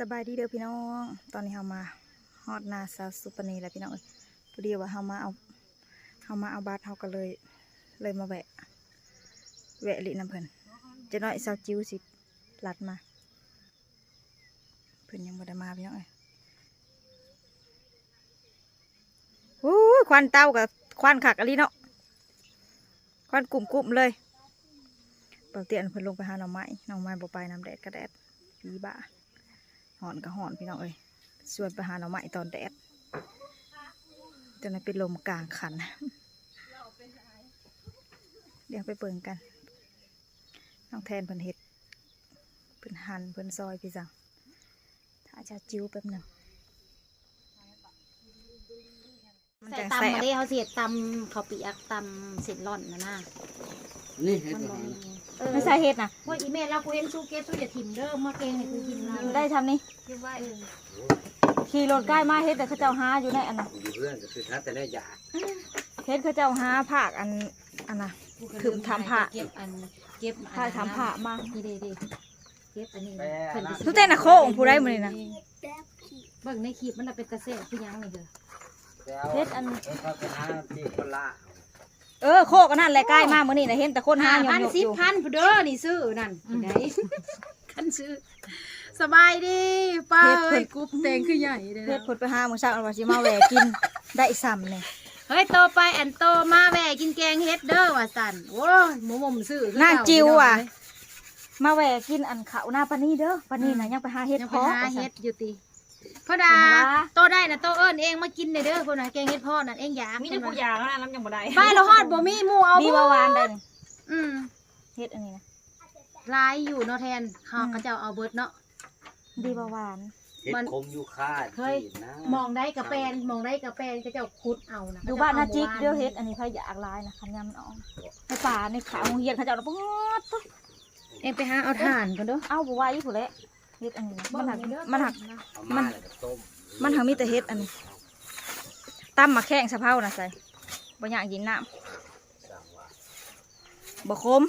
สบายดีเด้อพี่น้องตอนนี้เรามาฮอดนาสาวสุปนีแล้วพี่น้องพอดีว่าเรามาเอาบาตรเราก็เลยมาแวะลิน้ำเพิ่นจะน้อยสาวจิ้วสิลัดมาเพิ่นยังบ่ได้มาพี่น้องควันเต้ากับควันขักอะไรเนาะควันกลุ่มเลยเปิดเตียนเพิ่นลงไปหาหน่อไม้บ่ไปน้ำแดดก็แดดปีบ้าหอนก็หอนพี่น้องส่วนไปหาหน่อไม้ตอนแดดจนเป็นลมกลางคันเดี๋ยวไปเปิงกันน้องแทนเพิ่นเฮ็ดเพิ่นหั่นเพิ่นซอยพี่จังถ้าจะจิ้วแป๊บหนึ่งใส่ตำมาได้เขาเสียตำเขาปีอักตำเสร็จร่อนนะนี่เห็ด มัน บ่ บอก ไม่ใช่เฮ็ดนะ พวกอีเมลเรากูเห็นซูเกตซูอย่าถิ่มเด้อมาเกงให้กูกินเรา ได้ทำนี่ คิดว่าขี่รถใกล้มาเฮ็ดแต่เขาเจ้าหาอยู่ในอันน่ะ อยู่เพื่อนก็คือทัดแต่ได้ยา เฮ็ดเขาเจ้าหาผักอันน่ะ คือทำผ้า เก็บอันเก็บ ถ้าทำผ้ามา ดีดีเก็บอันนี้ ทุกแต่น่ะโค้งผู้ใดมื้อนี้นะ เบิ่งในคลิปมันน่ะเป็นตะเสะคือยังนี่เด้อ เฮ็ดอัน เขาไปหาที่คนละ โคกอันนั้นแหละใกล้มามื้อนี้น่ะเห็นแต่คนหาหย พัน อก สิ อบ ยู่ พันผู้เด้อนี่ซื้อนั่นไหนคันซื้อสบายดีป้าเอ้ยกุ๊บแตงคือใหญ่เลย เฮ็ด นะ เพิ่นไปหามื้อเช้าว่าสิมาแวะกินได้ซ้ำนี่ เฮ้ยโตไปแอนโตมาแหวกินแกงเฮ็ดเด้อว่าสั่นโอ้ยหมูหม่มซื้อคือเก่ นางจิวอ่ะมาแวะกินอันข้าวหน้าปานนี้เด้อปานนี้น่ะยังไปหาเฮ็ด ยัง เพ ไป าะ หาเฮ็ดอยู่ติพ่อดาโตได้นะโตเอิ้นเองมากินเด้อพ่อน่ะแกงเฮ็ดพ่อนั่นเองอยาก มีแต่ผู้ยางนะน้ำยังบ่ได้ ไปเราฮอดบ่มีหมู่เอา ดีบ่หวานได้นี่ อืม เฮ็ดอันนี้นะ หลายอยู่เนาะแทนเขาเจ้าเอาเบิดเนาะ ดีบ่หวาน เห็ดคมอยู่คาด เฮ้ย ที่นะ มองได้กระแปนมองได้กระแปนก็เจ้าขุดเอานะ อยู่บ้านนาจิกเด้อเฮ็ดอันนี้ไผอยากหลายนะคันยามมันออกในป่าในเขาโรงเรียนเขาเจ้าป๊อด เองไปหาเอาถ่านก่อนเด้อ เอาบ่ไหวผู้แลเฮ็ดอันนี้นะมันหัก เอามาแล้วก็ต้ม มันหักมีแต่เฮ็ดอันนี้ตำมาแข้งสะเพราน่ะใส่บ่อยากกินน้ำบ่คม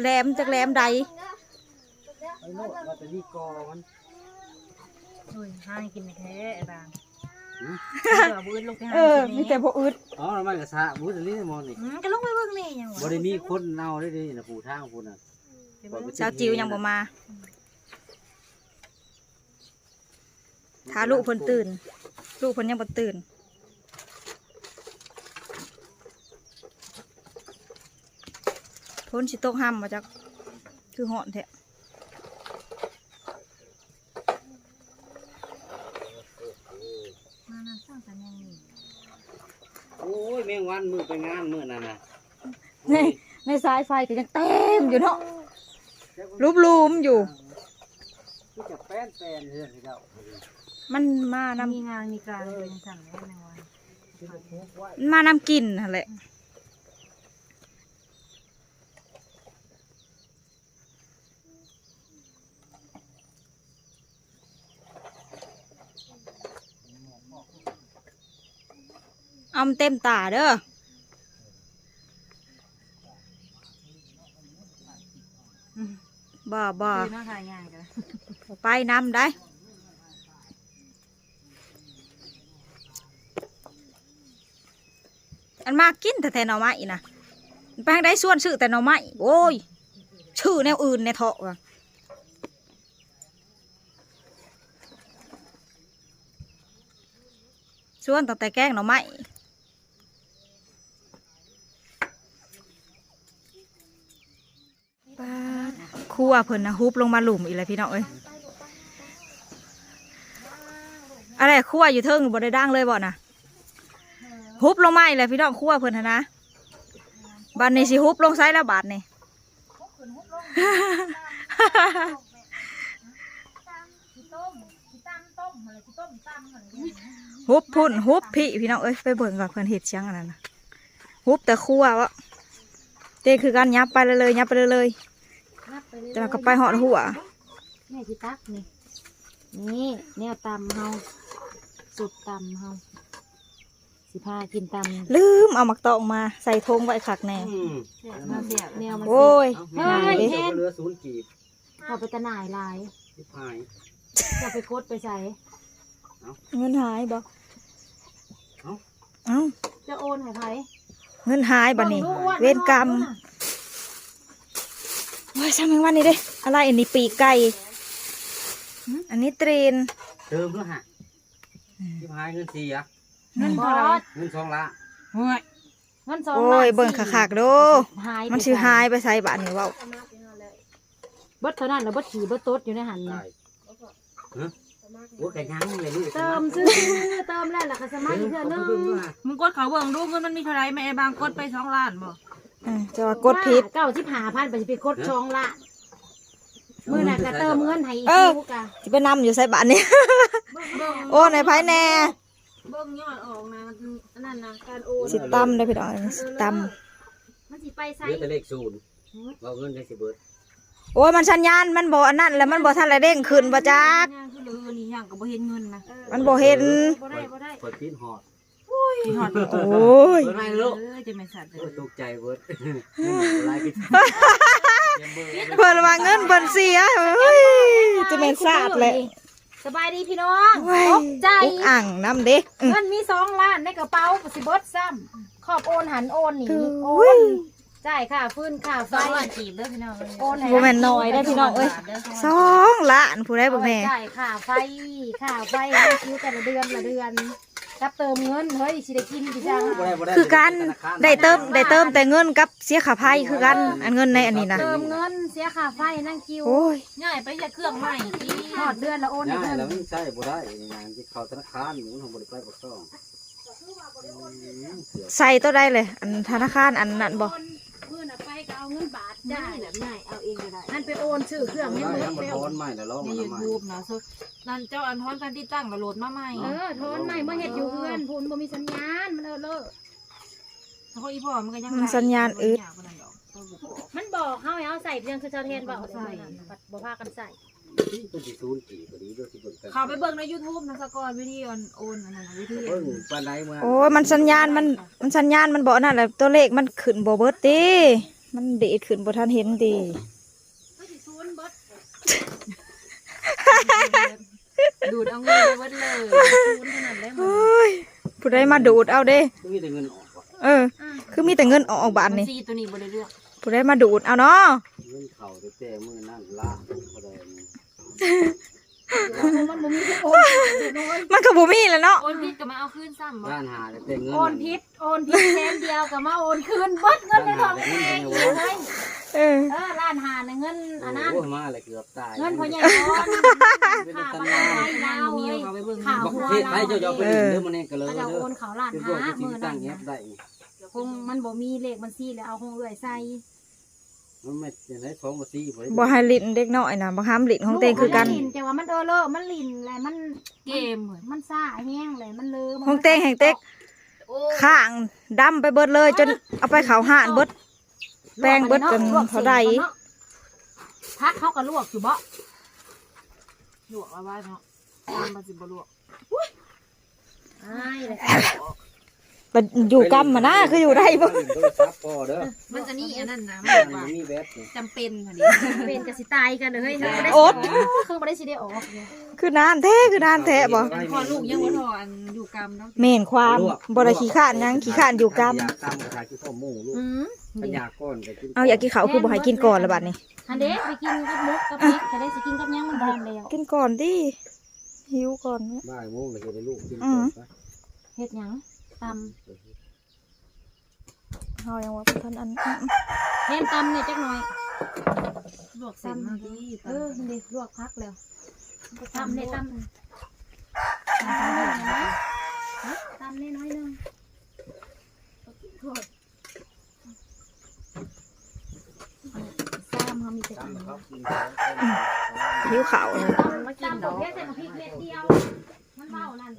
แหลมจากแหลมใด ไอ้โน่ว่าแต่นี่กอมัน โอ้ยห้างกินแท้ไอ้บาง หืม เดี๋ยวบื้นลงไปหา มีแต่บ่อึด อ๋อมันก็สะบุตรนี่มองนี่ ก็ลงไปเบิ่งนี่ยัง บ่ได้มีคนเน่าได้นะผู้ทางผู้น่ะ สาวจิวยังบ่มาถ้าลูกเพิ่นตื่นลูกเพิ่นยังบ่ตื่นพ้นสิตกห้ำมาจากคือหอนแท้ มาสร้างกันยังนี่ โอ้ยแมงวันมือไปงานมื้อนั่นน่ะ ในสายไฟก็ยังเต็มอยู่เนาะรูมอยู่ ที่จะแป้นเฮือนเจ้า มันมานำ มีงานมีการเป็นสั่งไว้ในวัน มันมานำกินนั่นแหละเอามันเต็มตาเด้อบ่ คือน่าทานง่ายกัน ไปนำได้ อันมากกินแต่หน่อไม้นะไปทางได้ส่วนซื้อแต่หน่อไม้โอ้ยชื่อแนวอื่นในเถาะว่ะส่วนตั้งแต่แกงหน่อไม้ปาดคั่วเพิ่นนะฮุบลงมาหลุมอีกแล้วพี่น้องเอ้ยอะไรคั่วอยู่เทิงบ่ได้ดังเลยบ่นะฮุบลงมาอีกแล้วพี่น้องคั่วเพิ่นหั่นนะบาดนี้สิฮุบลงไซแล้วบาดนี่ ฮุบพุ่นฮุบพี่น้องเอ้ยไปเบิ่งก่อนเพิ่นเห็ดช่างอันนั้นนะฮุบแต่คั่ววะเต้คือการยับไปเลยยับไปเลยแต่ก็ไปหอดหัว แม่สิตักนี่นี่แนวตำเฮาสุดตำเฮาสิพากินตำ ลืมเอาหมักตองมาใส่ทงไว้ขักแน่ อืม มาเสียบแนวมัน โอ้ย เฮ้ยเดี๋ยวเหลือ0 กีบ เอาไปตะหน่ายลาย ชิบหาย จะไปกดไปใส่ เงินหายบ่ เอ้า เอ้า จะโอนให้ไผ เงินหายบัดนี้ บิ่งดูอ้ เวรกรรมโอ้ยช่างแมงวันนี่เด้อะไรอันนี้ปีกไก่อันนี้ตรีน เติมด้วยฮะชิบหายเงิน4อ่ะ เงิน บ บ อ อ ส ส เงิน2ละ เฮ้ย เงินสอง โอ้ยเบิ่งคักๆดู หาย มันสิหายไปใส่บาทนี่เว้า เบิดเท่านั้นแล้วเบิดขี่เบิดโต๊ดอยู่ในหัน ได้ฮะโอ้ยแกยังเลยลูก เติมซื้อเติมแล้วล่ะก็สมัครอีกเทื่อนึง มึงกดเขาเบิ่งดูเงินมันมีเท่าไรแม่ไอ้บางกดไป2 ล้านบ่ จะว่ากดผิด 95,000ไปสิไปกดช่องละมื้อน่ะก็เติมเงินให้อีก เออ ลูกอ่ะ สิไปนำอยู่ใส่บาทนี่ โอ้ในไผแน่ เบิ่งยอดออกนะมันอันนั้นนะการโอน สิตำได้พี่น้องสิต มันสิไปใส่ เหลือแต่เลข0เราเงินได้สิเบิด ำโอ้ยมันสัญญาณมันบ่อันนั้นแล้วมันบ่ทันได้เด้งขึ้นบ่จัก ย่างคือเลยนี่ย่างก็บ่เห็นเงินนะ มันบ่เห็น บ่ได้ เปิดพินหอด ที่ฮอด โอ้ย เปิดไม่ลูก จะไม่สัตว์เลย โอ้ยตกใจเบิดอะไรกิน เพิ่นว่าเงินเพิ่นเสียเฮ้ยจะแม่นซาดแหละ สบายดีพี่น้อง เว้ย ตกใจ อุกอ่างน้ำเด้อื้อ เงินมี2 ล้านในกระเป๋าก็สิเบิดซ้ำขอบโอนหันโอนหนีโอ อุ้ย นจ่ายค่าฟื้นค่าไฟ 2 ล้านกีบเด้อพี่น้อง โอนให้ บ่แม่นน้อยได้อพี่น้องเอ้ย2 ล้านผู้ใดบ่แม่ จ่ายค่าไฟให้คิวแต่ละเดือนรับเติมเงินเฮ้ยสิได้กินสิจัง คือกันได้เติมแต่เงินกับเสียค่าไฟคือกันอันเงินในอันนี้นะ เติมเงินเสียค่าไฟนั่งคิว โอ้ย ง่ายไปจากเครื่องใหม่ที่ ทอดเดือนละโอนให้ ง่าย เพิ่น แล้วมันใช่บ่ได้งานที่เข้าธนาคารหนูทำบริการปกครอง ใส่ตัวใดเลยอันธนาคารอันนั้นบ่ เพื่อนไปก็เอาเงินบาท ได้ ได้ แบบง่ายเอาเองก็ได้ นั่นไปโอนชื่อเครื่องให้ ได้ เบิ แล้ว ด มัน เร็ว ร้อนใหม่แล้วร้อง ใน มัน ยู ใหม่ ทูบนะนั่นเจ้าอันท้อนการที่ตั้งก็โหลดมาใหม่ ทอนใหม่เมื่อเฮ็ดอยู่เพื่อนพูนบ่มีสัญญาณมันเลิก เพราะอีพ่อมันก็ยัง มันสัญญาณอึด มันบอกเฮาให้เอาใส่เพียงคือเจ้าเทนบอกใส่บ่พากันใส่ ที่เป็นที่ศูนย์กี่พอดีด้วยที่เป็นกัน เขาไปเบิ่งใน YouTube นะสกอร์วิธีโอนอันนั้นวิธี เพิ่งปานใดมา โอ้ยมันสัญญาณมันบ่นั่นแหละตัวเลขมันขึ้นบ่เบิดติมันเดดขึ้นบ่ทันเห็นติ ดูดเอาเงินไปวัดเลย โอ้ยผู้ใดมาดูดเอาเด้ มีแต่เงินออกว่ะ เออ คือมีแต่เงินออกบาทนี่ ซีตัวนี้บ่ได้เลือก ผู้ใดมาดูดเอาเนาะ เงินเข่าแต่มือนั่นล่าก็ได้ มันบ่มีโอนโอน มันก็บ่มีแหล้วเนาะ โอนผิดก็มาเอาคืนซ้ำบ่ ร้านหาแต่เงิน โอนผิดแสนเดียวก็มาโอนคืนเบิดเงินในทองแม่อยู่เฮ้ย เออ ร้านหาเงินอันนั้น โอ้มาอะไรเกือบตาย เงินพ่อใหญ่ร้อนค่าประกันไฟดาว มี เอ้ย เขาไปเบิ่ง ข่าว บัก หัว เทศไป เรา เจ้าไปเด้อมันเองก็เลย เขา เด้ จะ อ โอนเขาล้าน เป็นพ หาว กที่ มือ ตั้ นั้ ง น เงียบได้ คงมันบ่มีเลขบัญชีแล้วเอาของเอื้อยใส่ มันไม่ยังไง2กับ4บ่ได้ บ่ให้ลิ้นเด็กน้อยนะบ่ห้ามลิ้นของเตงคือกัน มัลิ้แต่ว่ามันเลอะมันลิ้นแหละมัน เกมเหมือน มันซ่าแห้งเลยมันเลอะ ของเตงแห่งเต็กข้างดำไปเบิดเลยจนเอาไปเขาห่านเบิด แป้งเบิดจนเท่าใด พักเขาก็ลวกอยู่บ่ ลวกเอาไว้เนาะมันสิบ่ลวก อ้ายเลย มันอยู่กำมานะคืออยู่ได้บ่ โทรศัพท์พอเด้อ มันจะนี่อันนั้นนะ มันมีแบตนี่ จำเป็นพอดี เป็นกสิตายกันเลยเฮ้ย โอ๊ต คือบ่ได้สิได้ออกเนี่ย คือนานแท้คือนานแท้บ่ พอลูกยังบ่ทออันอยู่กรรมเนาะ เม่นความบ่ได้ขี้ข้านหยังขี้ข้านอยู่กำ อยากตามกระทากินข้าวหมูลูก มันอยากก้อนก็กิน เอาอยากกินข้าวคือบ่ให้กินก่อนละบัดนี้ อันเด็กไปกินกับมุกกับพริกจะได้สิกินกับหยังมันทานแล้ว กินก่อนดิหิวก่อนนะ บ่ายโมงเลยจะได้ลูกกินก่อนปะ เฮ็ดหยังต เฮายังว่าบ่ทันอัน ำแห้งตำเนี่ยจักหน่อย ลวกเสร็จมาดี มันได้ลวกพักแล้วตำเนี่ยตำตำเนี่ยน้อยนึงซ้ำเขามีแต่กิน ครับกิน หิวข้าวเลย มากินดอกแค่ใส่พริกเม็ดเดียวมันเบานั่น